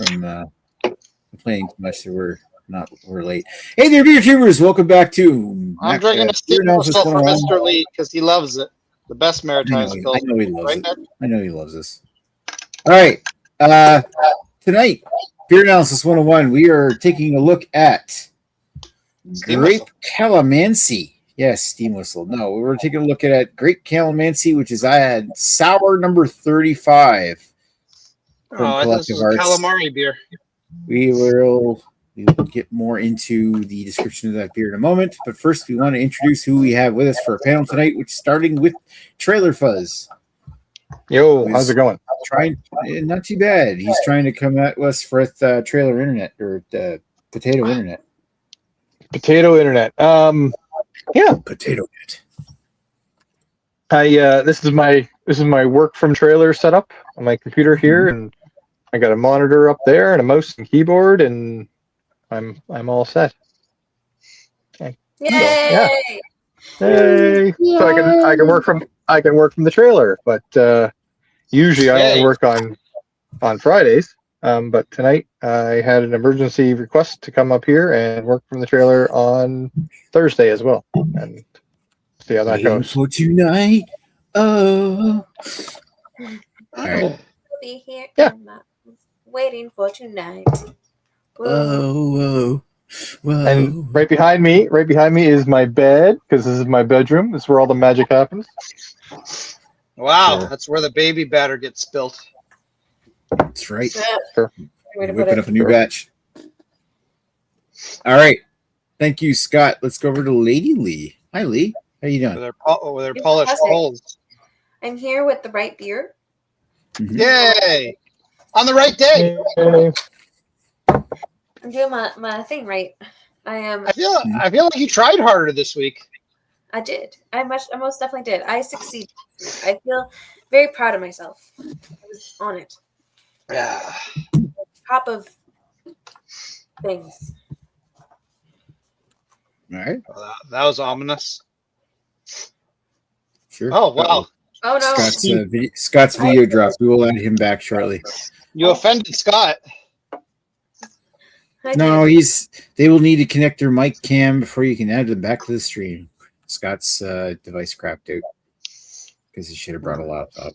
from complaining too much that we're late. Hey there, beer tubers! Welcome back to I'm drinking a Beer steam Analysis whistle for 101. Mr. Lee because he loves it. The best Maritime I Pills. know he loves Right, it. Nick? I know he loves this. All right. Tonight, Beer Analysis 101, we are taking a look at Steam Grape whistle. Calamansi. Yes, steam whistle. No, we're taking a look at Grape Calamansi, which is I had sour number 35 from Oh, I thought this Collective was a Arts. calamari beer. We will get more into the description of that beer in a moment, but first we want to introduce who we have with us for our panel tonight, which is starting with Trailer Fuzz. Yo, how's it going? Not too bad. He's trying to come at us with Trailer Internet or Potato Internet. Potato Internet. Yeah. Potato Net. This is my work from trailer setup on my computer here, and I got a monitor up there and a mouse and keyboard, and I'm all set. Okay. Yay! So, yeah. Hey. Yay. So I can work from the trailer, but usually I only work on Fridays. But tonight I had an emergency request to come up here and work from the trailer on Thursday as well, and see how that goes. For tonight. Oh. All right. Be here. Yeah. Waiting for tonight. Whoa. And right behind me is my bed, because this is my bedroom. This is where all the magic happens. Wow, Sure. that's where the baby batter gets spilt. That's right. Sure. Whipping up a new batch. All right. Thank you, Scott. Let's go over to Lady Lee. Hi, Lee. How you doing? With their polished holes. I'm here with the right beer. Mhm. Yay! On the right day. Yay. I'm doing my thing right. I feel like you tried harder this week. I did. I most definitely did. I succeeded. I feel very proud of myself. I was on it. Yeah. Top of things. All right. Well, that was ominous. Sure. Oh, wow. Oh no. Scott's video dropped. We will add him back shortly. You offended Scott. No, they will need to connect their mic cam before you can add them back to the stream. Scott's device crapped out because he should have brought a laptop.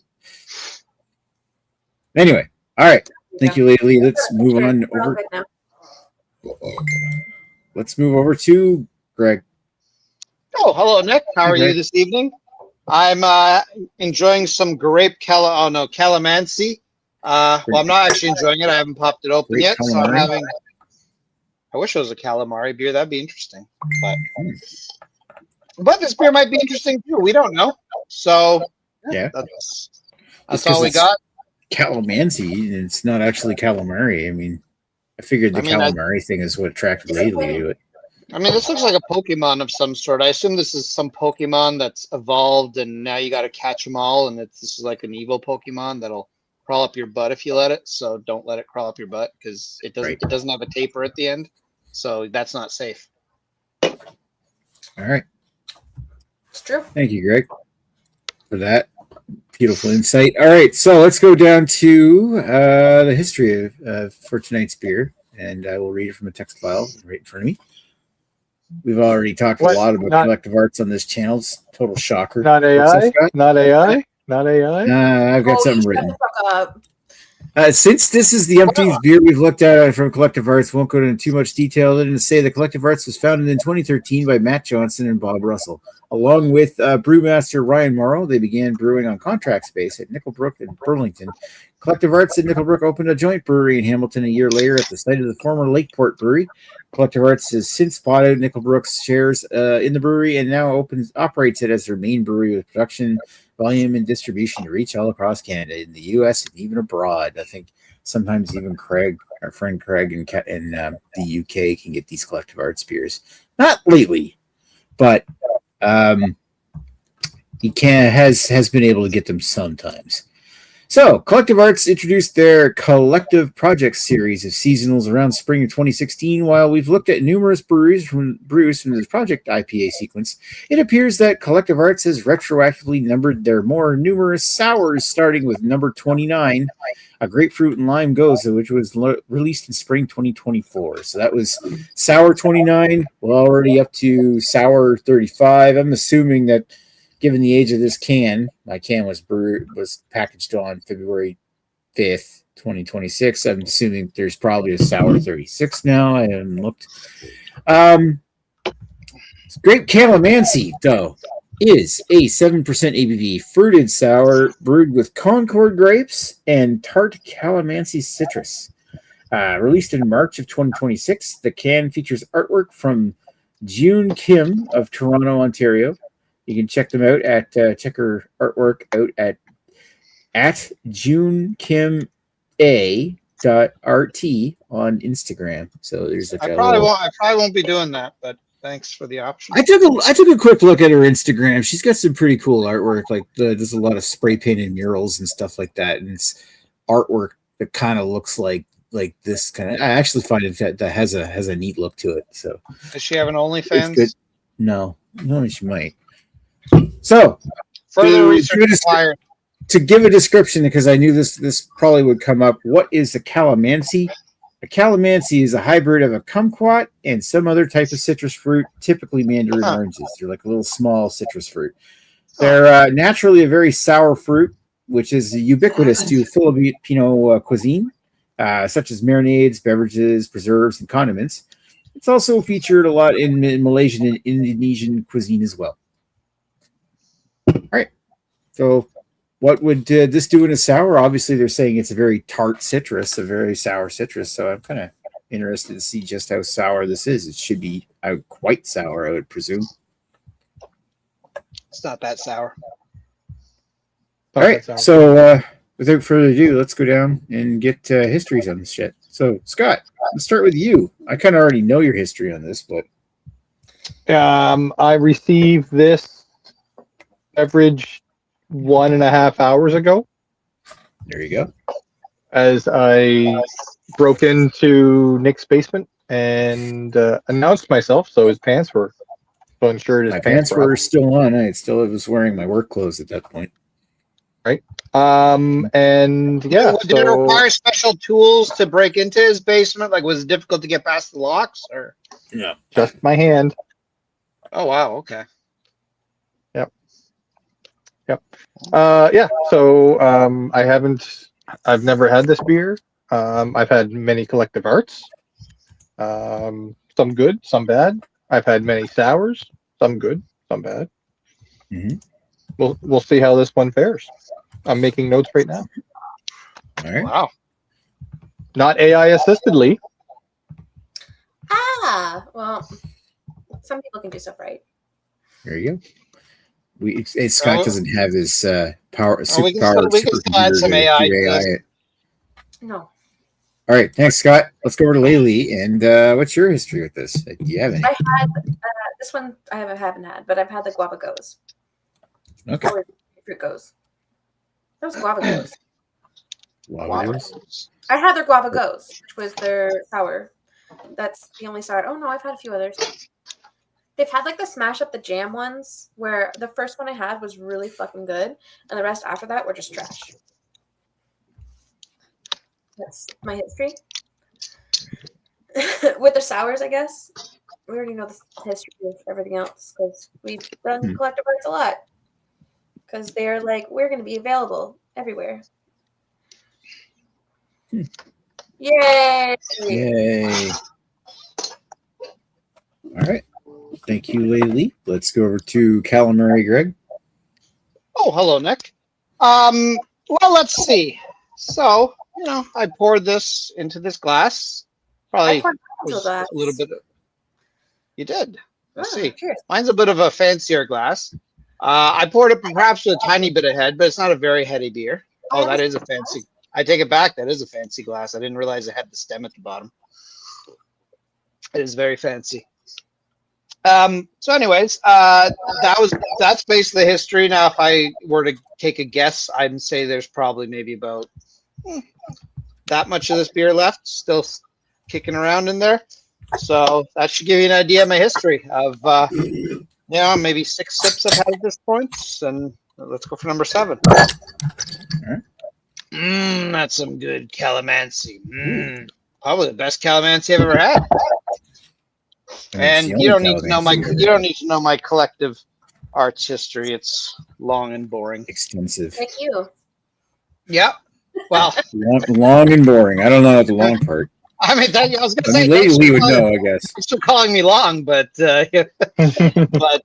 Anyway, all right. Thank you, Lady Lee. Let's move on over. Let's move over to Greg. Oh, hello, Nick. How are you this evening? I'm enjoying some Grape Calamansi. Well, I'm not actually enjoying it. I haven't popped it open yet, so I'm having. I wish it was a calamari beer. That'd be interesting. But this beer might be interesting too. We don't know. So yeah, that's all we got. Calamansi, and it's not actually calamari. I mean, I figured the calamari thing is what attracted Lady to it. I mean, this looks like a Pokemon of some sort. I assume this is some Pokemon that's evolved, and now you got to catch them all, and this is like an evil Pokemon that'll crawl up your butt if you let it. So don't let it crawl up your butt because it doesn't. Right. It doesn't have a taper at the end, so that's not safe. All right. It's true. Thank you, Greg, for that beautiful insight. All right, so let's go down to the history of for tonight's beer, and I will read it from a text file right in front of me. We've already talked a lot about collective arts on this channel. It's a total shocker. Not AI. Not AI. Not AI. I've got something written. Since this is the emptiest beer we've looked at from Collective Arts, won't go into too much detail other than to say that Collective Arts was founded in 2013 by Matt Johnson and Bob Russell. Along with brewmaster Ryan Morrow, they began brewing on contract space at Nickelbrook in Burlington. Collective Arts and Nickelbrook opened a joint brewery in Hamilton a year later at the site of the former Lakeport Brewery. Collective Arts has since bought out Nickelbrook's shares in the brewery and now operates it as their main brewery with production, volume, and distribution to reach all across Canada, in the U.S., and even abroad. I think sometimes even Craig, our friend Craig in the U.K. can get these Collective Arts beers. Not lately, but he has been able to get them sometimes. So, Collective Arts introduced their Collective Projects series of seasonals around spring of 2016. While we've looked at numerous brews from this project IPA sequence, it appears that Collective Arts has retroactively numbered their more numerous sours, starting with number 29, a grapefruit and lime goza, which was released in spring 2024. So that was sour 29. We're already up to sour 35. I'm assuming that, given the age of this can, my can was packaged on February 5th, 2026. I'm assuming there's probably a sour 36 now. I haven't looked. Grape Calamansi, though, is a 7% ABV fruited sour brewed with Concord grapes and tart Calamansi citrus. Released in March of 2026, the can features artwork from June Kim of Toronto, Ontario. You can check them out at check her artwork out at JuneKimA.rt on Instagram. So there's I probably won't be doing that, but thanks for the option. I took a quick look at her Instagram. She's got some pretty cool artwork. Like there's a lot of spray painted murals and stuff like that, and it's artwork that kind of looks like this kind of. I actually find it that has a neat look to it. So does she have an OnlyFans? No, she might. So, further research required. To give a description, because I knew this probably would come up. What is a calamansi? A calamansi is a hybrid of a kumquat and some other type of citrus fruit, typically mandarin oranges. They're like a little small citrus fruit. They're naturally a very sour fruit, which is ubiquitous to Filipino cuisine, such as marinades, beverages, preserves, and condiments. It's also featured a lot in Malaysian and Indonesian cuisine as well. All right. So what would this do in a sour? Obviously, they're saying it's a very tart citrus, a very sour citrus. So I'm kind of interested to see just how sour this is. It should be quite sour, I would presume. It's not that sour. All right. So without further ado, let's go down and get histories on this shit. So, Scott, let's start with you. I kind of already know your history on this, but I received this beverage 1.5 hours ago. There you go. As I broke into Nick's basement and announced myself, so his pants were so ensured his pants were still on. I was wearing my work clothes at that point. Right. And yeah. Did it require special tools to break into his basement? Like, was it difficult to get past the locks, or? No, just my hand. Oh wow. Okay. Yep. Yeah. So I've never had this beer. I've had many Collective Arts. Some good, some bad. I've had many sours. Some good, some bad. Mm-hmm. We'll see how this one fares. I'm making notes right now. All right. Wow. Not AI assistedly. Well, some people can do stuff right. There you go. Scott doesn't have his power. We can still add some AI. No. All right, thanks, Scott. Let's go over to Laylee. And what's your history with this? Do you have any? I had this one. I haven't had, but I've had the guava goes. Okay. Fruit goes. That was guava goes. Guava goes. I had their guava goes, which was their sour. That's the only sour. Oh no, I've had a few others. They've had like the smash up the jam ones, where the first one I had was really fucking good, and the rest after that were just trash. That's my history. With the sours, I guess. We already know the history of everything else because we've done Collective Arts a lot. Because they're like, we're going to be available everywhere. Yay! Yay! All right. Thank you, Laylee. Let's go over to Calamari Greg. Oh, hello, Nick. Well, let's see. So, I poured this into this glass. Probably was a little bit. You did. Let's see. Cheers. Mine's a bit of a fancier glass. I poured it perhaps with a tiny bit of head, but it's not a very heady beer. Oh, that is a fancy. I take it back. That is a fancy glass. I didn't realize it had the stem at the bottom. It is very fancy. So anyways, that's basically history. Now, if I were to take a guess, I'd say there's probably maybe about that much of this beer left, still kicking around in there. So that should give you an idea of my history of, maybe 6 sips I've had at this point. And let's go for number 7. That's some good Calamansi. Probably the best Calamansi I've ever had. And you don't need to know my collective arts history. It's long and boring. Extensive. Thank you. Yeah. Well, long and boring. I don't know about the long part. I mean, I was going to say, Lady Lee would know, I guess. Thanks for calling me long, but How's it But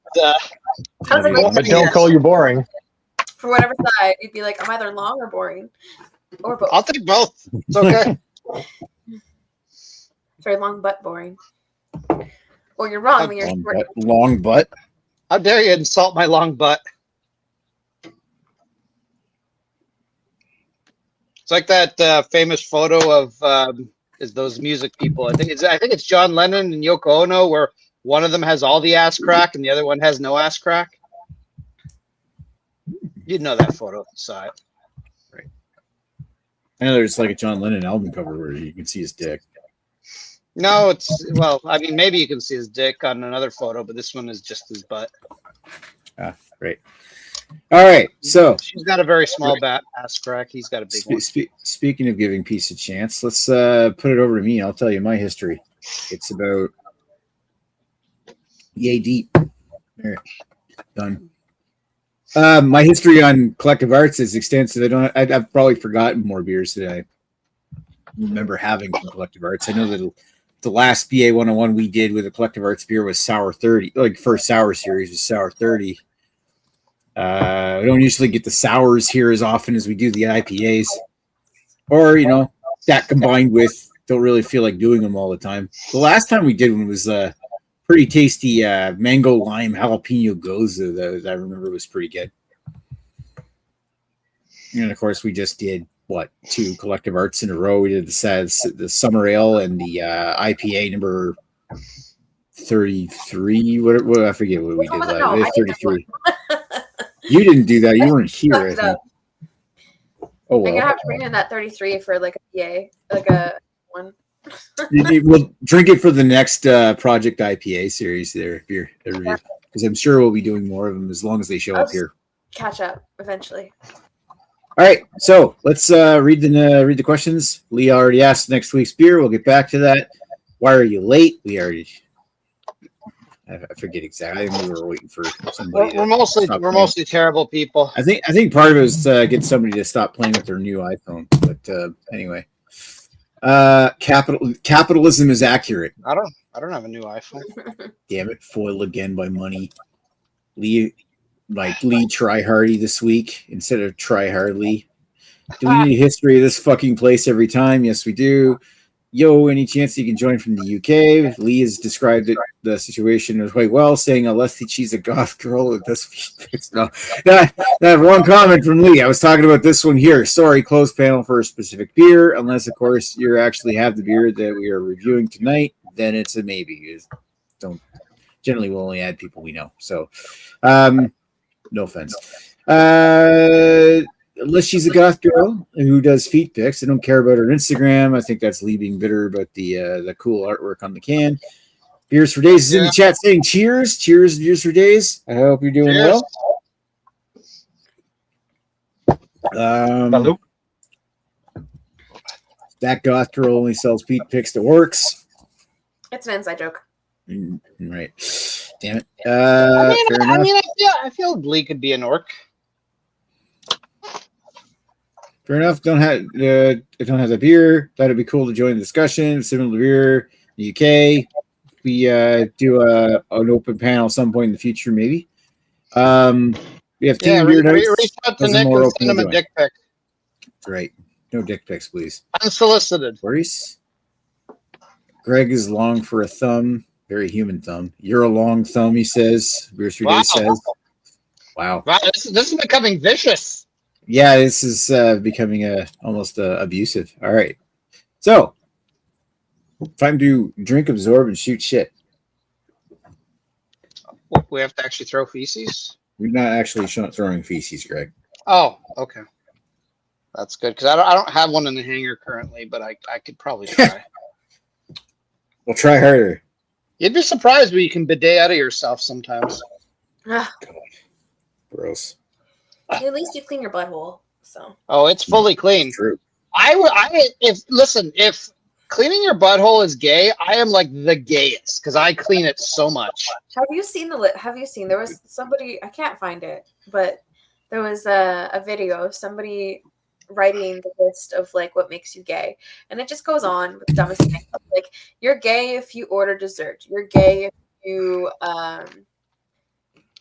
don't call you boring. For whatever side, you'd be like, I'm either long or boring, or both. I'll take both. It's okay. Very long but boring. Well, you're wrong when you're short. Long butt. How dare you insult my long butt? It's like that famous photo of is those music people. I think it's John Lennon and Yoko Ono, where one of them has all the ass crack and the other one has no ass crack. You'd know that photo if you saw it. Right. I know there's like a John Lennon album cover where you can see his dick. No, maybe you can see his dick on another photo, but this one is just his butt. Ah, great. All right, so she's got a very small ass crack. He's got a big one. Speaking of giving peace a chance, let's put it over to me. I'll tell you my history. It's about yay deep. There, done. My history on collective arts is extensive. I've probably forgotten more beers that I remember having from collective arts. I know that the last BA 101 we did with a collective arts beer was Sour 30. Like first sour series was Sour 30. We don't usually get the sours here as often as we do the IPAs, or that combined with don't really feel like doing them all the time. The last time we did one was pretty tasty mango lime jalapeno goza that I remember was pretty good. And of course, we just did 2 collective arts in a row. We did the summer ale and the IPA number 33. What I forget what we did. 33. You didn't do that. You weren't here. I think. Oh well. I'm gonna have to bring in that 33 for like a PA, like a one. We'll drink it for the next Project IPA series there, beer review, because I'm sure we'll be doing more of them as long as they show up here. Catch up eventually. All right, so let's read the questions. Lee already asked next week's beer. We'll get back to that. Why are you late? I forget exactly. I think we were waiting for somebody. We're mostly terrible people. I think part of it was get somebody to stop playing with their new iPhone. But anyway, capitalism is accurate. I don't have a new iPhone. Damn it! Foiled again by money. Lee try hardy this week instead of try hardly. Do we need a history of this fucking place every time? Yes, we do. Yo, any chance you can join from the UK? Lee has described the situation quite well, saying unless she's a goth girl with this. No, that one comment from Lee. I was talking about this one here. Sorry, closed panel for a specific beer. Unless, of course, you actually have the beer that we are reviewing tonight, then it's a maybe. Generally, we'll only add people we know. So, no offense. Unless she's a goth girl who does feet pics. I don't care about her Instagram. I think that's Lee being bitter about the cool artwork on the can. Beers for Days is in the chat saying cheers. Cheers, beers for Days. I hope you're doing well. That goth girl only sells feet pics to orcs. It's an inside joke. Right. Damn it. I feel Lee could be an orc. Fair enough. I don't have the beer. That'd be cool to join the discussion. Similar to beer, the UK. We do an open panel at some point in the future, maybe. We have 2 beer notes. Reach out to Nick and send him a dick pic. Right. No dick pics, please. Unsolicited. Worries. Greg is long for a thumb. Very human thumb. You're a long thumb, he says. Beers 3 Days says. Wow. This is becoming vicious. Yeah, this is becoming almost abusive. All right. So, time to drink, absorb, and shoot shit. We have to actually throw feces? We're not actually throwing feces, Greg. Oh, okay. That's good, because I don't have one in the hangar currently, but I could probably try. Well, try harder. You'd be surprised when you can bidet out of yourself sometimes. Ugh. God. Gross. At least you clean your butthole. So. Oh, it's fully clean. True. If cleaning your butthole is gay, I am like the gayest because I clean it so much. Have you seen there was somebody, I can't find it, but there was a video of somebody writing the list of like what makes you gay, and it just goes on with the dumbest thing. Like, you're gay if you order dessert. You're gay if you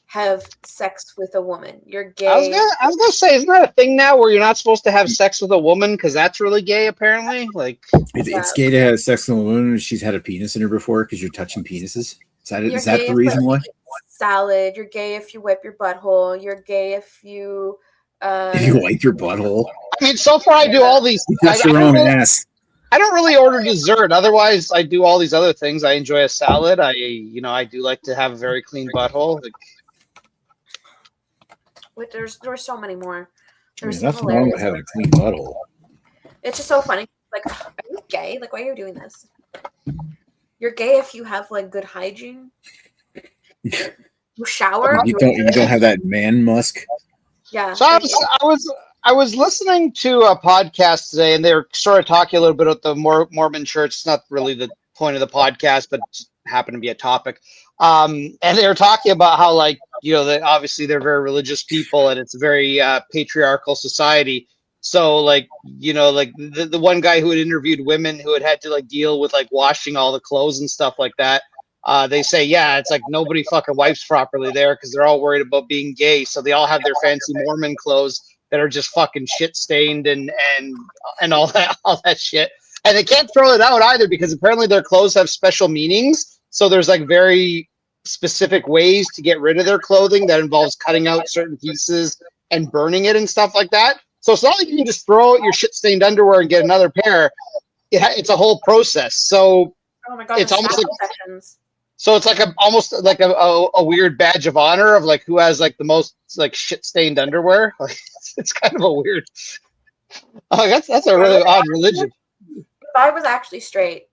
have sex with a woman. You're gay. I was gonna say, isn't that a thing now where you're not supposed to have sex with a woman because that's really gay? Apparently, like it's gay to have sex with a woman if she's had a penis in her before because you're touching penises. Is that the reason why? Salad. You're gay if you wipe your butthole. You're gay if you wipe your butthole. I mean, so far I do all these. You touch your own ass. I don't really order dessert. Otherwise, I do all these other things. I enjoy a salad. I do like to have a very clean butthole. There were so many more. There's nothing wrong with having a clean butthole. It's just so funny. Like, are you gay? Like, why are you doing this? You're gay if you have like good hygiene. You shower. You don't have that man musk. Yeah. So I was listening to a podcast today, and they were sort of talking a little bit about the Mormon Church. It's not really the point of the podcast, but it just happened to be a topic. And they were talking about how, like, obviously they're very religious people, and it's a very patriarchal society. So, like, the one guy who had interviewed women who had to like deal with like washing all the clothes and stuff like that. They say, yeah, it's like nobody fucking wipes properly there because they're all worried about being gay. So they all have their fancy Mormon clothes that are just fucking shit stained and all that shit. And they can't throw it out either because apparently their clothes have special meanings. So there's like very specific ways to get rid of their clothing that involves cutting out certain pieces and burning it and stuff like that. So it's not like you can just throw out your shit stained underwear and get another pair. It's a whole process. So oh my God, it's almost like sessions. So it's like almost like a weird badge of honor of like who has like the most like shit stained underwear. Like, it's kind of a weird. Oh, that's a really odd religion. If I was actually straight,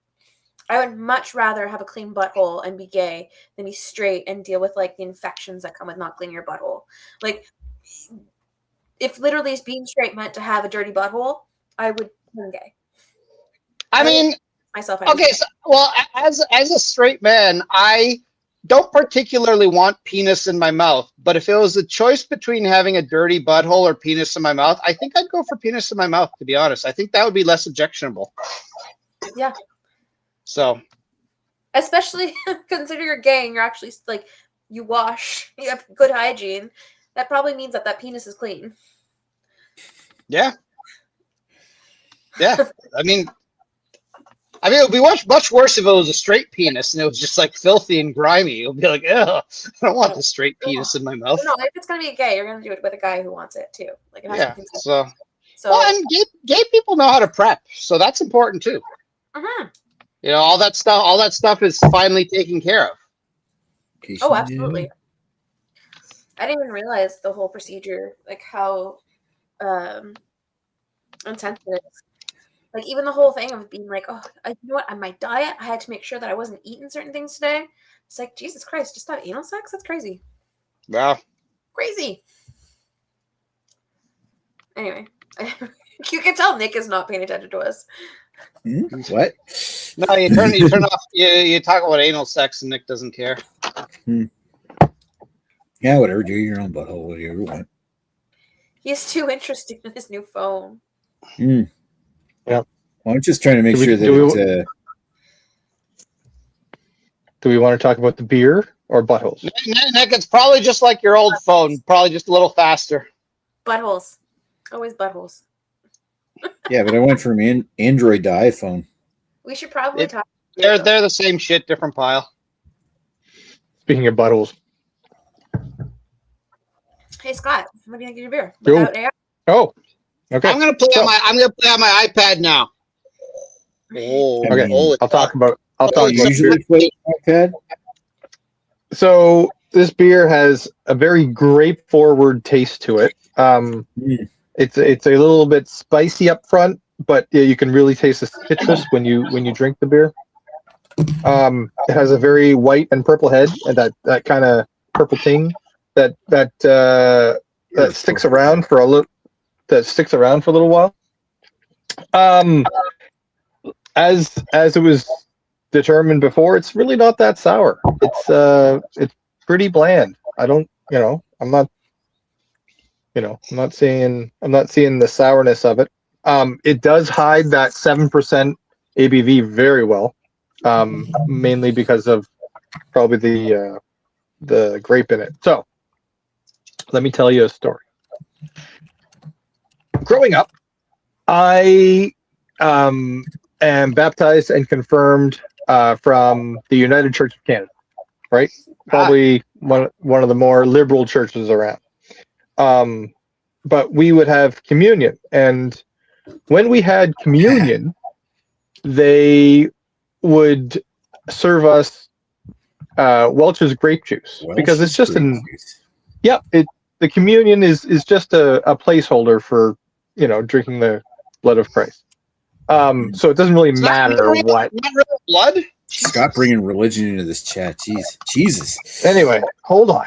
I would much rather have a clean butthole and be gay than be straight and deal with like the infections that come with not cleaning your butthole. Like, if literally being straight meant to have a dirty butthole, I would turn gay. I mean. Myself. Okay, so, well, as a straight man, I don't particularly want penis in my mouth. But if it was a choice between having a dirty butthole or penis in my mouth, I think I'd go for penis in my mouth, to be honest. I think that would be less objectionable. Yeah. So. Especially consider you're gay and you're actually like, you wash, you have good hygiene. That probably means that penis is clean. Yeah. Yeah. I mean, it would be much worse if it was a straight penis and it was just like filthy and grimy. It would be like, ugh, I don't want the straight penis in my mouth. No, if it's gonna be gay, you're gonna do it with a guy who wants it too. Like, it has to be so well, and gay people know how to prep, so that's important too. Mm-hmm. All that stuff is finally taken care of. Oh, absolutely. I didn't even realize the whole procedure, like how intense it is. Like, even the whole thing of being like, oh, you know what? On my diet, I had to make sure that I wasn't eating certain things today. It's like, Jesus Christ, just have anal sex? That's crazy. Wow. Crazy. Anyway, you can tell Nick is not paying attention to us. What? No, you turn off. You talk about anal sex, and Nick doesn't care. Yeah, whatever. Do your own butthole, whatever you want. He's too interested in his new phone. Yeah. Well, I'm just trying to make sure that. Do we want to talk about the beer or buttholes? Nick, it's probably just like your old phone, probably just a little faster. Buttholes. Always buttholes. Yeah, but I went from Android to iPhone. We should probably talk. They're the same shit, different pile. Speaking of buttholes. Hey Scott, what do you think of your beer? Oh, okay. I'm gonna play on my iPad now. Oh, okay. I'll talk about. You usually play on iPad. So this beer has a very grape forward taste to it. It's a little bit spicy up front, but you can really taste the citrus when you drink the beer. It has a very white and purple head, and that kind of purple ting that sticks around for a little. That sticks around for a little while. As it was determined before, it's really not that sour. It's pretty bland. I'm not seeing the sourness of it. It does hide that 7% ABV very well, mainly because of probably the grape in it. So let me tell you a story. Growing up, I am baptized and confirmed from the United Church of Canada, right? Probably one of the more liberal churches around. But we would have communion, and when we had communion, they would serve us Welch's grape juice because it's just the communion is just a placeholder for drinking the blood of Christ. So it doesn't really matter what. Not real blood. Scott bringing religion into this chat. Jeez, Jesus. Anyway, hold on.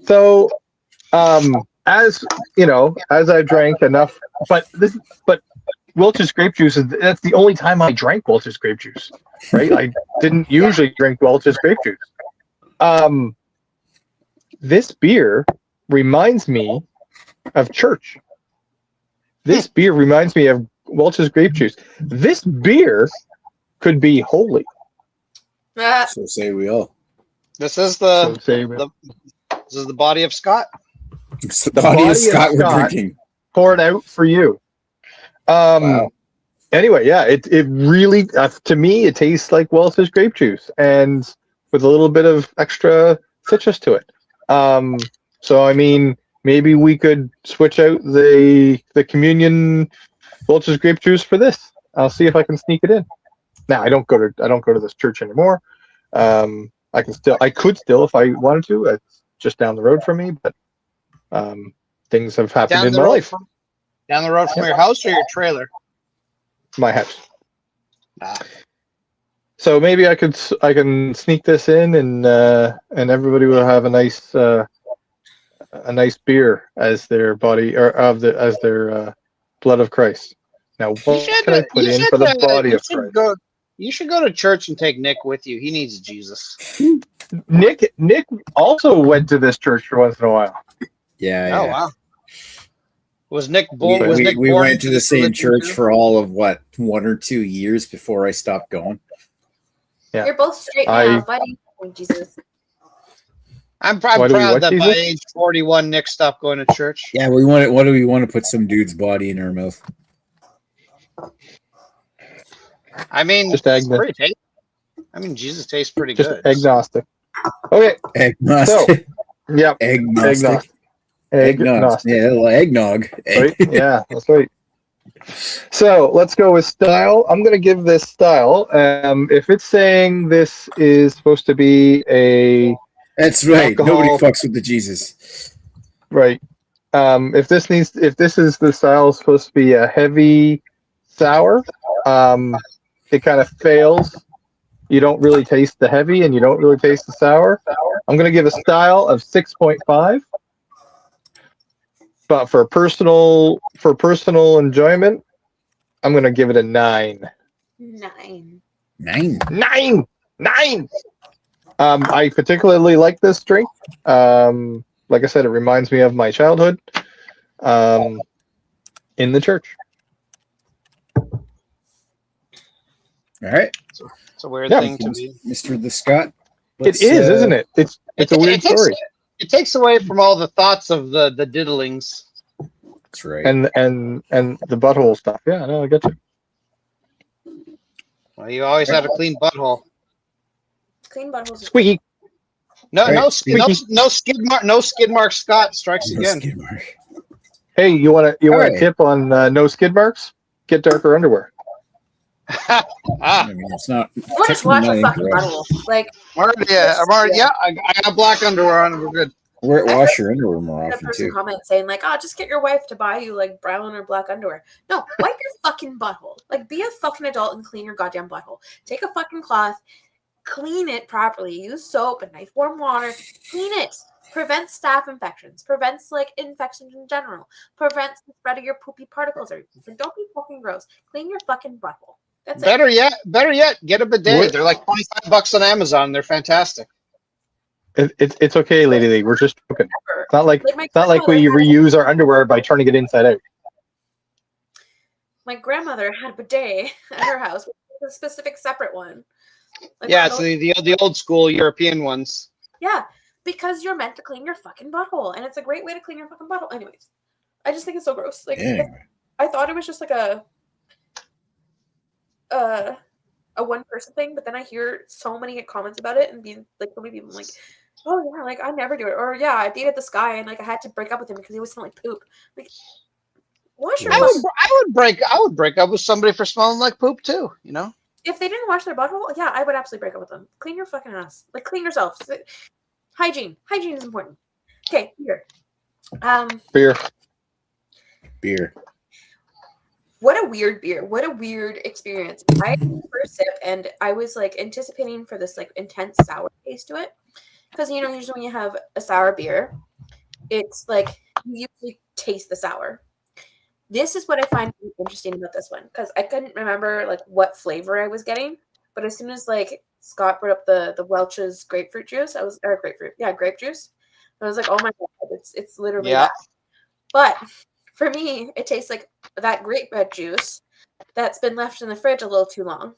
So, as I drank enough, but Welch's grape juice that's the only time I drank Welch's grape juice. Right? I didn't usually drink Welch's grape juice. This beer reminds me of church. This beer reminds me of Welch's grape juice. This beer could be holy. So say we all. This is the body of Scott. It's the body of Scott we're drinking. Poured out for you. Wow. Anyway, yeah, it really to me it tastes like Welch's grape juice, and with a little bit of extra citrus to it. So I mean, maybe we could switch out the communion Welch's grape juice for this. I'll see if I can sneak it in. Now I don't go to this church anymore. I could still if I wanted to. It's just down the road from me, but things have happened in my life. Down the road from your house or your trailer? My house. So maybe I can sneak this in, and everybody will have a nice beer as their body as their blood of Christ. Now, what can I put in for the body of Christ? You should go to church and take Nick with you. He needs Jesus. Nick also went to this church for once in a while. Yeah. Oh wow. Was Nick We born? We went to the same church for all of 1 or 2 years before I stopped going. Yeah. You're both straight now, buddy. Oh, Jesus. I'm proud that by age 41, Nick stopped going to church. Yeah, what do we want to put some dude's body in our mouth? I mean, just agnostic. I mean, Jesus tastes pretty just good. Agnostic. Okay. Agnostic. So, yeah. Agnostic. Agnostic. Yeah, eggnog. Right? Yeah, that's right. So let's go with style. I'm going to give this style. If it's saying this is supposed to be a that's right. alcohol, nobody fucks with the Jesus. Right. If this is the style supposed to be a heavy sour, it kind of fails. You don't really taste the heavy and you don't really taste the sour. I'm going to give a style of 6.5. But for personal enjoyment, I'm going to give it a 9. 9. 9. 9. 9. I particularly like this drink. Like I said, it reminds me of my childhood in the church. All right. It's a weird thing to be. Mr. The Scott. It is, isn't it? It's a weird story. It takes away from all the thoughts of the diddlings. That's right. And the butthole stuff. Yeah, no, I get you. Well, you always had a clean butthole. Clean buttholes. Squeaky. No skid mark. Scott strikes again. Skid mark. Hey, you want a tip on no skid marks? Get darker underwear. I mean, it's not. Or just wash your fucking butthole. Like, I'm already. Yeah, I got black underwear on. We're good. Wash your underwear more a often person too. comment saying like, "Oh, just get your wife to buy you like brown or black underwear." No, wipe your fucking butthole. Like, be a fucking adult and clean your goddamn butthole. Take a fucking cloth, clean it properly. Use soap and nice warm water. Clean it. Prevents staph infections. Prevents like infections in general. Prevents the spread of your poopy particles. Or don't be fucking gross. Clean your fucking butthole. That's it. Better yet, get a bidet. They're like $25 on Amazon. They're fantastic. It's okay, Lady Lee. We're just joking. It's not like my it's not like we reuse our underwear by turning it inside out. My grandmother had a bidet at her house, a specific separate one. Like, yeah, it's the old school European ones. Yeah, because you're meant to clean your fucking butthole, and it's a great way to clean your fucking butthole. Anyways, I just think it's so gross. Like, I thought it was just like a one person thing, but then I hear so many comments about it, and being like, so many people like, oh yeah, like I never do it, or yeah, I dated this guy and like I had to break up with him because he was smelling like poop. Like, wash your butthole. I would break up with somebody for smelling like poop too. You know, if they didn't wash their butthole, yeah, I would absolutely break up with them. Clean your fucking ass. Like, clean yourself. Hygiene is important. Okay, Beer. What a weird beer. What a weird experience. I had the first sip and I was like anticipating for this like intense sour taste to it. Because, you know, usually when you have a sour beer, it's like you usually taste the sour. This is what I find interesting about this one. Because I couldn't remember like what flavor I was getting. But as soon as like Scott brought up the Welch's grapefruit juice, grape juice. I was like, oh my God, it's literally that. But for me, it tastes like that grape juice that's been left in the fridge a little too long.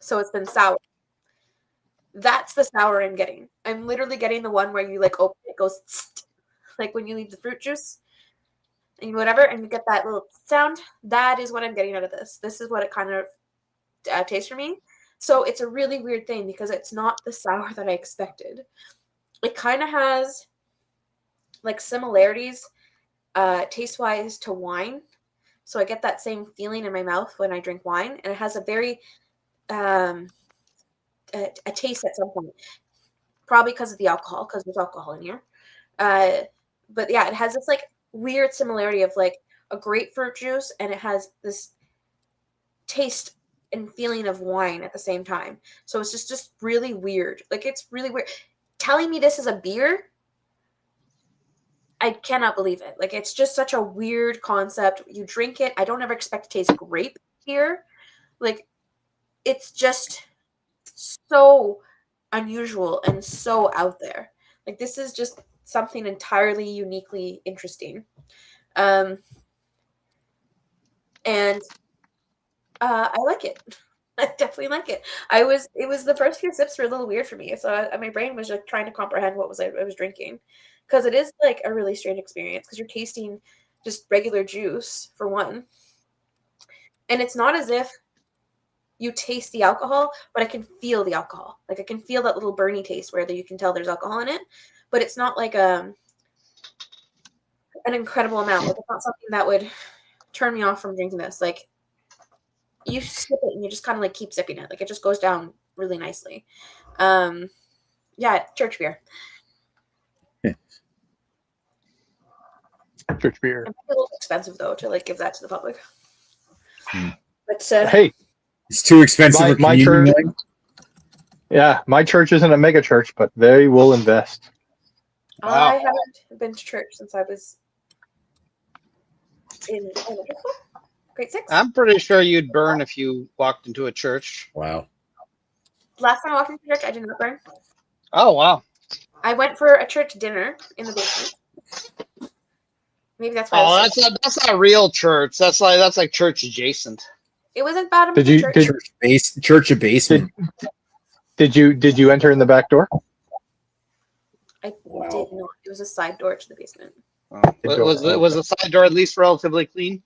So it's been sour. That's the sour I'm getting. I'm literally getting the one where you like open it, goes tsk, like when you leave the fruit juice and whatever, and you get that little sound. That is what I'm getting out of this. This is what it kind of tastes for me. So it's a really weird thing because it's not the sour that I expected. It kind of has like similarities taste-wise to wine. So I get that same feeling in my mouth when I drink wine, and it has a very a taste at some point, probably because of the alcohol, because there's alcohol in here. But yeah, it has this like weird similarity of like a grapefruit juice, and it has this taste and feeling of wine at the same time. So it's just really weird. Like, it's really weird. Telling me this is a beer, I cannot believe it. Like, it's just such a weird concept. You drink it. I don't ever expect to taste grape here. Like, it's just so unusual and so out there. Like, this is just something entirely uniquely interesting. And I like it. I definitely like it. It was the first few sips were a little weird for me. So my brain was like trying to comprehend what I was drinking. Because it is like a really strange experience because you're tasting just regular juice for one. And it's not as if you taste the alcohol, but I can feel the alcohol. Like, I can feel that little burny taste where you can tell there's alcohol in it. But it's not like an incredible amount. Like, it's not something that would turn me off from drinking this. Like, you sip it and you just kind of like keep sipping it. Like, it just goes down really nicely. Yeah, church beer. Church beer. It's a little expensive though to like give that to the public. But hey, it's too expensive. My church. Yeah, my church isn't a mega church, but they will invest. Wow. I haven't been to church since I was in grade 6. I'm pretty sure you'd burn if you walked into a church. Wow. Last time I walked into church, I did not burn. Oh wow. I went for a church dinner in the basement. Maybe that's why. Oh, that's not real church. That's like church adjacent. It wasn't bad. Church a basement? Did you enter in the back door? I did not. It was a side door to the basement. Was the side door at least relatively clean?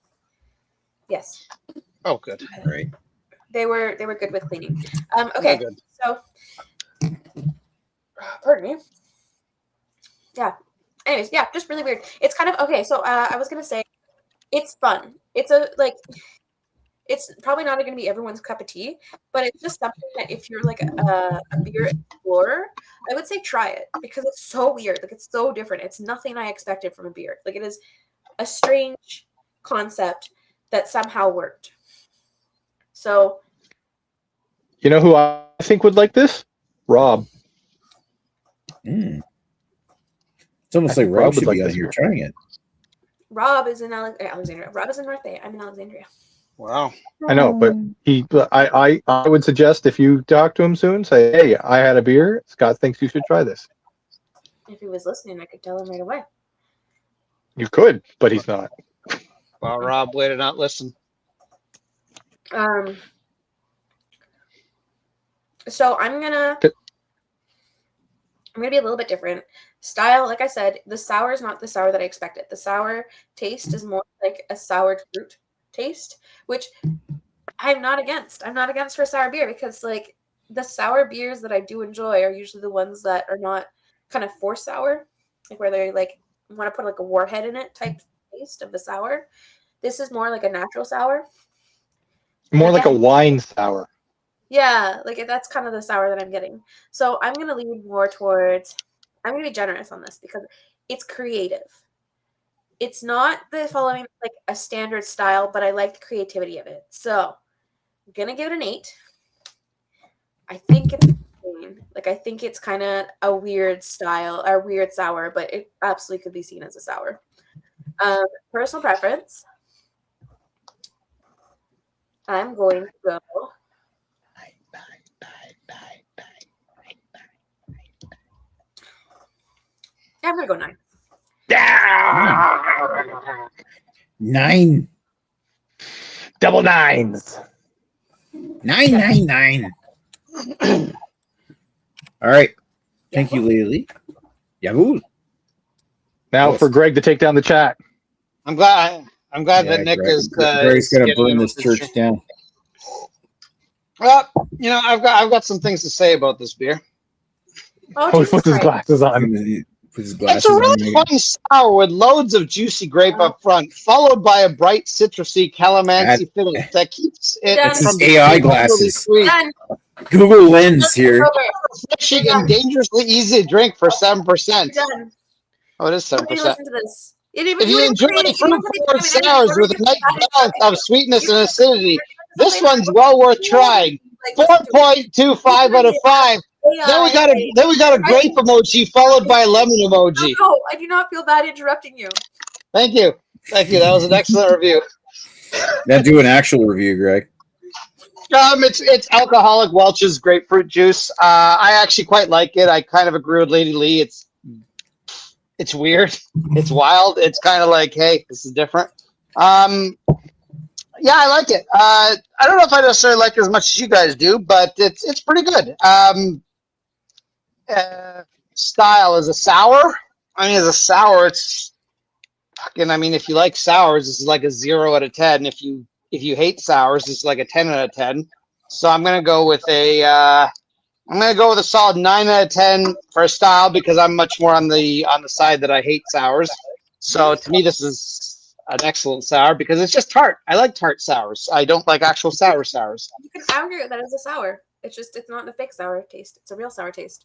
Yes. Oh, good. Right. They were good with cleaning. Okay. Good. So, pardon me. Yeah. Anyways, yeah, just really weird. It's kind of okay. So I was gonna say, it's fun. It's It's probably not going to be everyone's cup of tea, but it's just something that if you're like a beer explorer, I would say try it because it's so weird. Like it's so different. It's nothing I expected from a beer. Like it is a strange concept that somehow worked. So, you know who I think would like this? Rob. It's almost like Rob should be out here trying it. Rob is in Alexandria. Rob is in North Bay. I'm in Alexandria. Wow. I know, but I would suggest if you talk to him soon, say, hey, I had a beer. Scott thinks you should try this. If he was listening, I could tell him right away. You could, but he's not. Well, Rob, way to not listen. So I'm gonna be a little bit different. Style, like I said, the sour is not the sour that I expected. The sour taste is more like a soured fruit taste, which I'm not against. I'm not against for sour beer because like the sour beers that I do enjoy are usually the ones that are not kind of forced sour, like where they like want to put like a warhead in it type taste of the sour. This is more like a natural sour. More like a wine sour. Yeah, like that's kind of the sour that I'm getting. So I'm going to lean more towards, I'm going to be generous on this because it's creative. It's not the following like a standard style, but I like the creativity of it. So I'm going to give it an 8. I think it's like I think it's kind of a weird style, or weird sour, but it absolutely could be seen as a sour. Personal preference. I'm going to go. Yeah, I'm gonna go 9. Yeah! 9. Double 9s. 9. All right. Thank you, Lily. Yahoo. Now for Greg to take down the chat. I'm glad that Nick is. Greg's gonna burn this church down. Well, you know, I've got some things to say about this beer. Oh, he puts his glasses on. It's a really fun sour with loads of juicy grape up front, followed by a bright citrusy calamansi finish that keeps it from the AI glasses. Google Lens here. Refreshing and dangerously easy to drink for 7%. Oh, it is 7%. If you enjoy fruit-forward sours with a nice balance of sweetness and acidity, this one's well worth trying. 4.25 out of 5. Then we got a grape emoji followed by a lemon emoji. No, I do not feel bad interrupting you. Thank you. That was an excellent review. Now do an actual review, Greg. It's alcoholic Welch's grapefruit juice. I actually quite like it. I kind of agree with Lady Lee. It's weird. It's wild. It's kind of like, hey, this is different. Yeah, I like it. I don't know if I necessarily like it as much as you guys do, but it's pretty good. Style is a sour. I mean, as a sour, it's fucking. I mean, if you like sours, this is like a 0 out of 10. If you hate sours, it's like a 10 out of 10. So I'm gonna go with a solid 9 out of 10 for style because I'm much more on the side that I hate sours. So to me, this is an excellent sour because it's just tart. I like tart sours. I don't like actual sours. You can argue that it's a sour. It's not a fake sour taste. It's a real sour taste.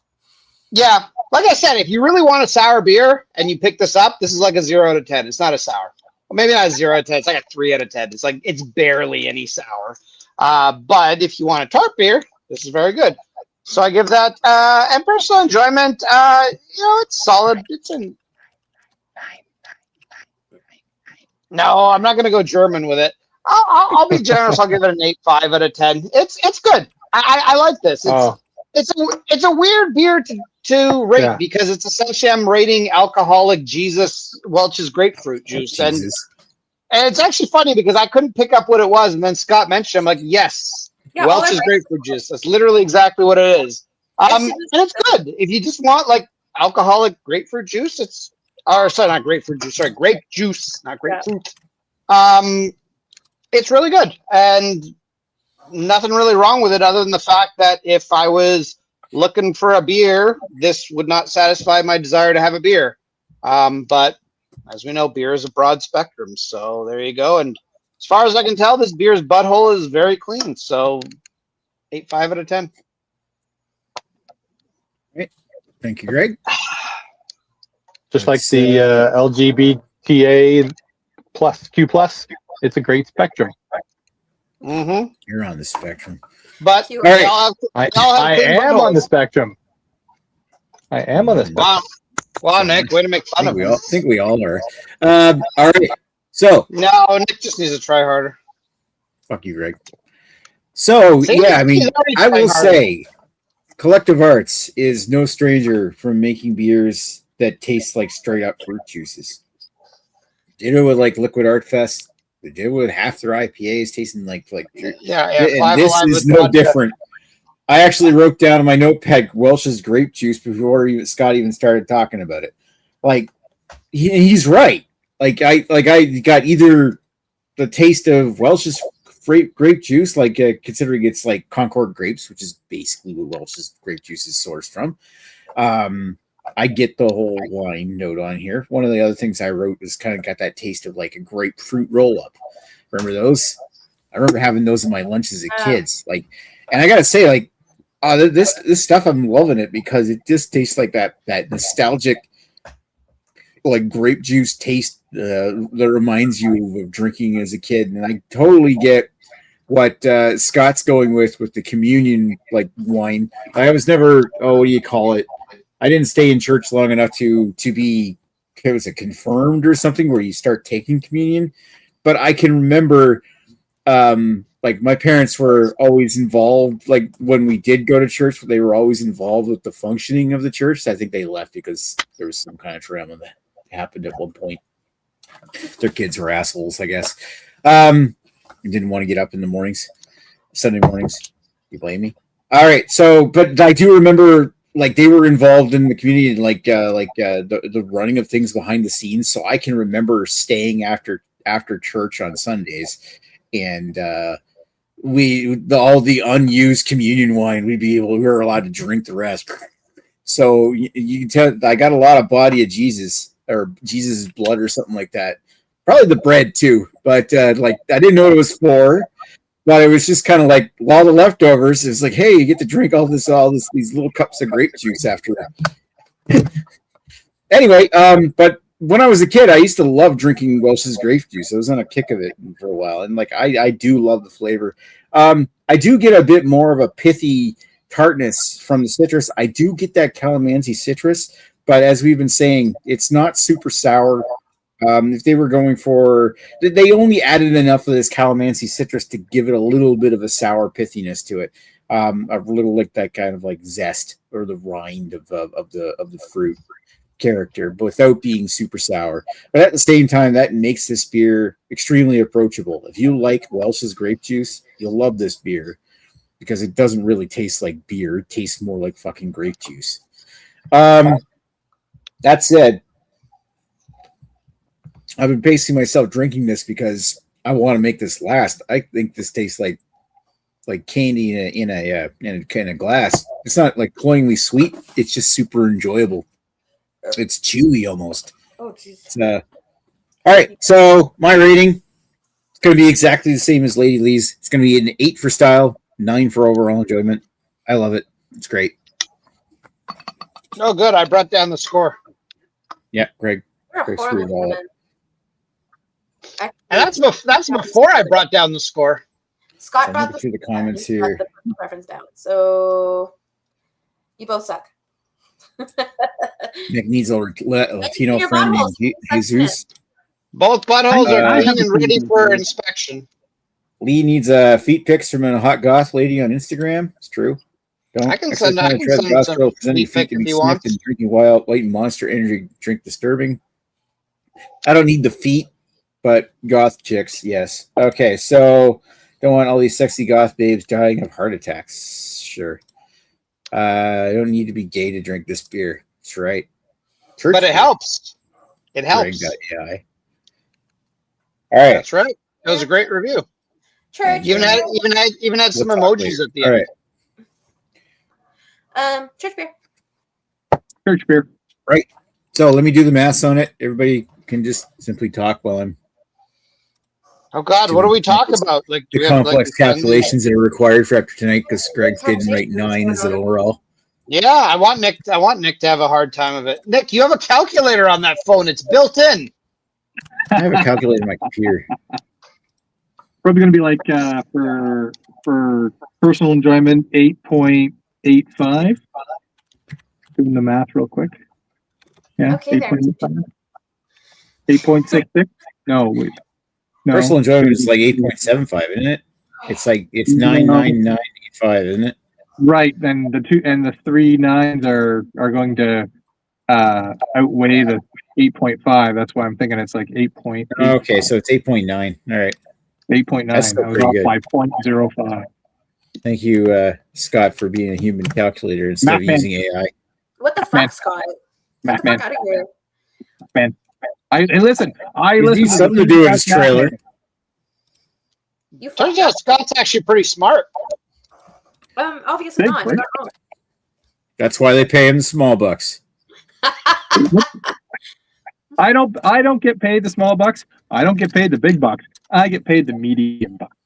Yeah, like I said, if you really want a sour beer and you pick this up, this is like a 0 out of 10. It's not a sour. Well, maybe not a 0 out of 10. It's like a 3 out of 10. It's barely any sour. But if you want a tart beer, this is very good. So I give that and personal enjoyment. It's solid. It's an. No, I'm not going to go German with it. I'll be generous. I'll give it an 8.5 out of 10. It's good. I like this. It's a weird beer to rate because it's essentially I'm rating alcoholic Welch's grapefruit juice. And it's actually funny because I couldn't pick up what it was. And then Scott mentioned, I'm like, yes, Welch's grapefruit juice. That's literally exactly what it is. And it's good. If you just want like alcoholic grapefruit juice, not grapefruit juice. Sorry, grape juice, not grapefruit. It's really good. And nothing really wrong with it other than the fact that if I was looking for a beer, this would not satisfy my desire to have a beer. But as we know, beer is a broad spectrum. So there you go. And As far as I can tell, this beer's butthole is very clean. So 8.5 out of 10. Thank you, Greg. Just like the LGBTA plus Q plus, it's a great spectrum. Mm-hmm. You're on the spectrum. But All I am on the spectrum. I am on the spectrum. Wow, Nick, way to make fun of him. I think we all are. All right. So no, Nick just needs to try harder. Fuck you, Greg. So yeah, I mean, I will say, Collective Arts is no stranger from making beers that taste like straight up fruit juices. They did it with like Liquid Art Fest. They did it with half their IPAs tasting like yeah. And this is no different. I actually wrote down in my notepad Welch's grape juice before Scott even started talking about it. Like he's right. Like I got either the taste of Welch's grape juice, like considering it's like Concord grapes, which is basically what Welch's grape juice is sourced from. I get the whole wine note on here. One of the other things I wrote was kind of got that taste of like a grapefruit roll up. Remember those? I remember having those in my lunch as a kid. Like, and I gotta say, like, this stuff, I'm loving it because it just tastes like that nostalgic, like grape juice taste that reminds you of drinking as a kid. And I totally get what Scott's going with the communion like wine. I was never, what do you call it? I didn't stay in church long enough to be, was it confirmed or something where you start taking communion? But I can remember, like my parents were always involved. Like when we did go to church, they were always involved with the functioning of the church. I think they left because there was some kind of drama that happened at one point. Their kids were assholes, I guess. Didn't want to get up in the mornings, Sunday mornings. You blame me? All right. So, but I do remember like they were involved in the community, like the running of things behind the scenes. So I can remember staying after church on Sundays, and all the unused communion wine we were allowed to drink the rest. So you can tell I got a lot of body of Jesus or Jesus' blood or something like that. Probably the bread too, but like I didn't know what it was for. But it was just kind of like all the leftovers. It's like, hey, you get to drink these little cups of grape juice after that. Anyway, but when I was a kid, I used to love drinking Welch's grape juice. I was on a kick of it for a while, and like I do love the flavor. I do get a bit more of a pithy tartness from the citrus. I do get that calamansi citrus, but as we've been saying, it's not super sour. If they were going for, they only added enough of this calamansi citrus to give it a little bit of a sour pithiness to it, a little like that kind of like zest or the rind of the fruit character, but without being super sour. But at the same time, that makes this beer extremely approachable. If you like Welch's grape juice, you'll love this beer because it doesn't really taste like beer; it tastes more like fucking grape juice. That said, I've been pacing myself drinking this because I want to make this last. I think this tastes like candy in a glass. It's not like cloyingly sweet. It's just super enjoyable. It's chewy almost. Oh, jeez. All right. So my rating is going to be exactly the same as Lady Lee's. It's going to be an 8 for style, 9 for overall enjoyment. I love it. It's great. Oh, good. I brought down the score. Yeah, Greg. You're a horrible human. And that's before I brought down the score. Scott So brought through the comments he brought here. the preference down. So you both suck. Nick needs a Latino friend named Jesus. Both buttholes are clean and ready for inspection. Lee needs feet pics from a hot goth lady on Instagram. It's true. I can send some feet pics if you want. And drinking wild white monster energy drink disturbing. I don't need the feet, but goth chicks, yes. Okay, so don't want all these sexy goth babes dying of heart attacks. Sure. I don't need to be gay to drink this beer. That's right. Church but it beer. Helps. It helps. All right. That's right. That was a great review. Church. Even had some emojis at the end. All right. Church beer. Church beer. Right. So let me do the math on it. Everybody can just simply talk while I'm Oh God, what are we talking about? Like The complex calculations that are required for after tonight because Greg didn't write 9 as an overall. Yeah, I want Nick to have a hard time of it. Nick, you have a calculator on that phone. It's built in. I have a calculator on my computer. Probably going to be like for personal enjoyment 8.85. Doing the math real quick. Yeah, Okay, 8.85. 8.66. No, wait. No. Personal enjoyment is like 8.75, isn't it? It's 99985, isn't it? Right, and the 3 9s are going to outweigh the 8.5. That's why I'm thinking it's like 8.8. Okay, so it's 8.9. All right. 8.9. That's I was off by 0.05. Thank you, Scott, for being a human calculator instead of using AI. What the fuck, Scott? Get the fuck out of here. Man. I listen need something to do with his trailer. Turns out Scott's actually pretty smart. Obviously not. He's not wrong. That's why they pay him the small bucks. I don't get paid the small bucks. I don't get paid the big bucks. I get paid the medium bucks.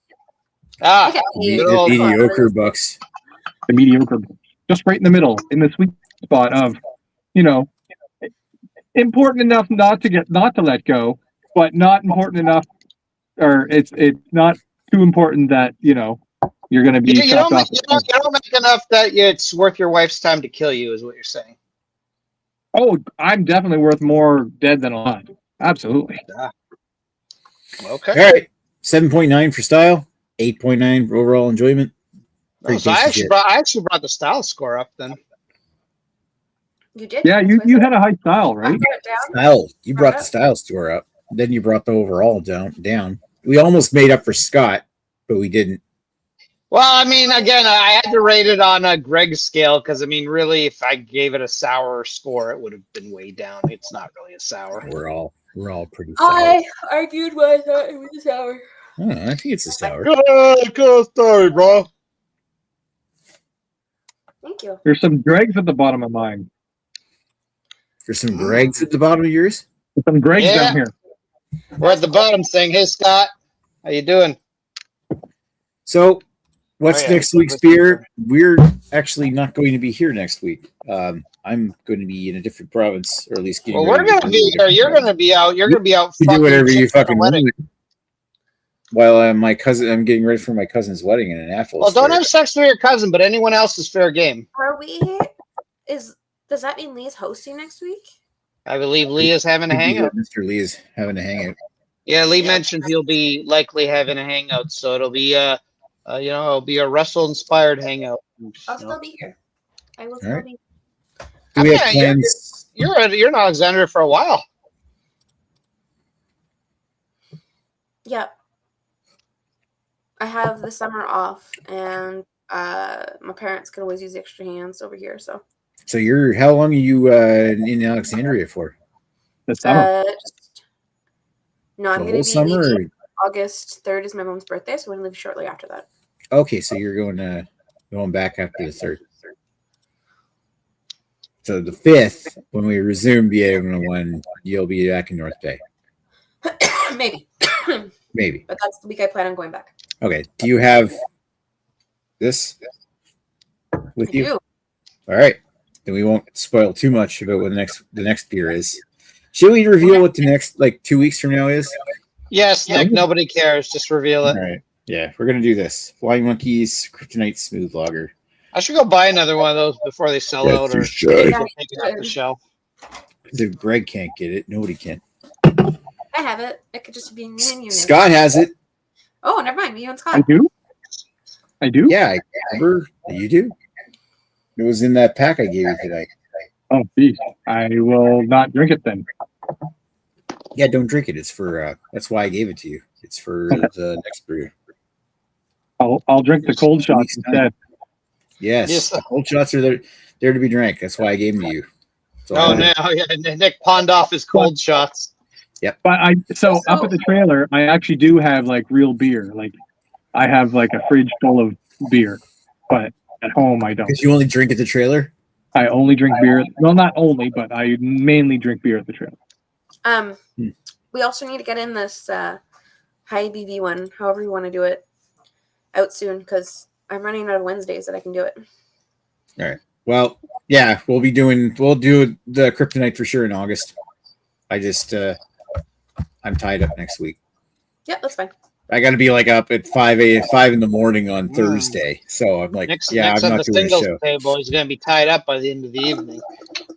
The mediocre bucks. The mediocre bucks. Just right in the middle, in the sweet spot of, important enough not to let go, but not important enough, or it's not too important that you're going to be. You don't make enough that it's worth your wife's time to kill you, is what you're saying. Oh, I'm definitely worth more dead than alive. Absolutely. Yeah. Okay. All right. 7.9 for style, 8.9 for overall enjoyment. So I actually brought the style score up then. You did? Yeah, you had a high style, right? Style. You brought the style score up. Then you brought the overall down. We almost made up for Scott, but we didn't. Well, I mean, again, I had to rate it on a Greg scale because, I mean, really, if I gave it a sour score, it would have been way down. It's not really a sour. We're all pretty sour. I argued why I thought it was a sour. I think it's a sour. Good story, bro. Thank you. There's some dregs at the bottom of mine. There's some Gregs at the bottom of yours? There's some dregs down here. We're at the bottom saying, hey, Scott, how you doing? So, what's next week's beer? We're actually not going to be here next week. I'm going to be in a different province, or at least getting. Well, we're going to be here. You're going to be out. You're going to be out. You do whatever you fucking want. While I'm getting ready for my cousin's wedding in Annapolis. Well, don't have sex with your cousin, but anyone else is fair game. Does that mean Lee's hosting next week? I believe Lee is having a hangout. Mr. Lee is having a hangout. Yeah, Lee mentioned he'll be likely having a hangout, so it'll be it'll be a Russell-inspired hangout. I'll still be here. I will still be. Do we have plans? You're in Alexandria for a while. Yep. I have the summer off, and my parents could always use the extra hands over here. So how long are you in Alexandria for? The summer. I'm going to be leaving. August 3rd is my mom's birthday, so I'm going to leave shortly after that. Okay, so you're going back after the 3rd. So the 5th, when we resume BA101, you'll be back in North Bay. Maybe. Maybe. But that's the week I plan on going back. Okay. Do you have this with you? Do. All right. Then we won't spoil too much about what the next beer is. Should we reveal what the next 2 weeks from now is? Yes, Nick. Nobody cares. Just reveal it. All right. Yeah, we're gonna do this. Flying Monkeys Kryptonite Smooth Lager. I should go buy another one of those before they sell out or take it off the shelf. If Greg can't get it, nobody can. I have it. It could just be me and you. Scott has it. Oh, never mind. You and Scott. I do? Yeah, I remember. You do? It was in that pack I gave you today. Oh, geez. I will not drink it then. Yeah, don't drink it. It's for, that's why I gave it to you. It's for the next brew. I'll drink the cold shots instead. Yes, the cold shots are there to be drank. That's why I gave them to you. Oh, no. Yeah, Nick pawned off his cold shots. Yep. But up at the trailer, I actually do have real beer. I have a fridge full of beer, but at home I don't. Because you only drink at the trailer? I only drink beer. Well, not only, but I mainly drink beer at the trailer. We also need to get in this high BB one, however you want to do it, out soon because I'm running out of Wednesdays that I can do it. All right. Well, yeah, we'll do the Kryptonite for sure in August. I just I'm tied up next week. Yeah, that's fine. I got to be like up at 5 in the morning on Thursday, so I'm like, Next I'm on not the doing a singles show. table, he's going to be tied up by the end of the evening.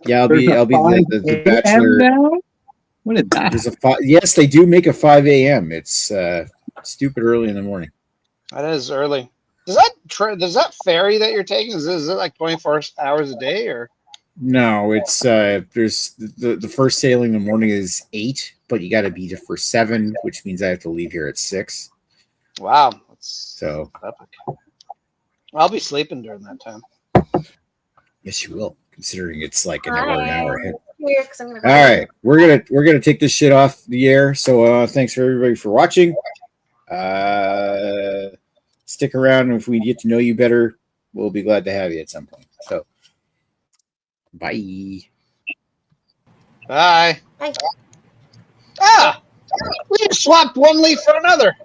Yeah, I'll be the bachelor. Now? What is that? There's yes, they do make a 5 a.m. It's stupid early in the morning. That is early. Does that ferry that you're taking, is it like 24 hours a day or? No, it's there's the first sailing in the morning is 8, but you got to be there for 7, which means I have to leave here at 6. Wow, So epic. I'll be sleeping during that time. Yes, you will, considering it's like an hour ahead. Here, 'cause I'm gonna go. All right, we're gonna take this shit off the air. So thanks for everybody for watching. Stick around, and if we get to know you better, we'll be glad to have you at some point. So, bye. Bye. Bye. Ah, we just swapped one leaf for another.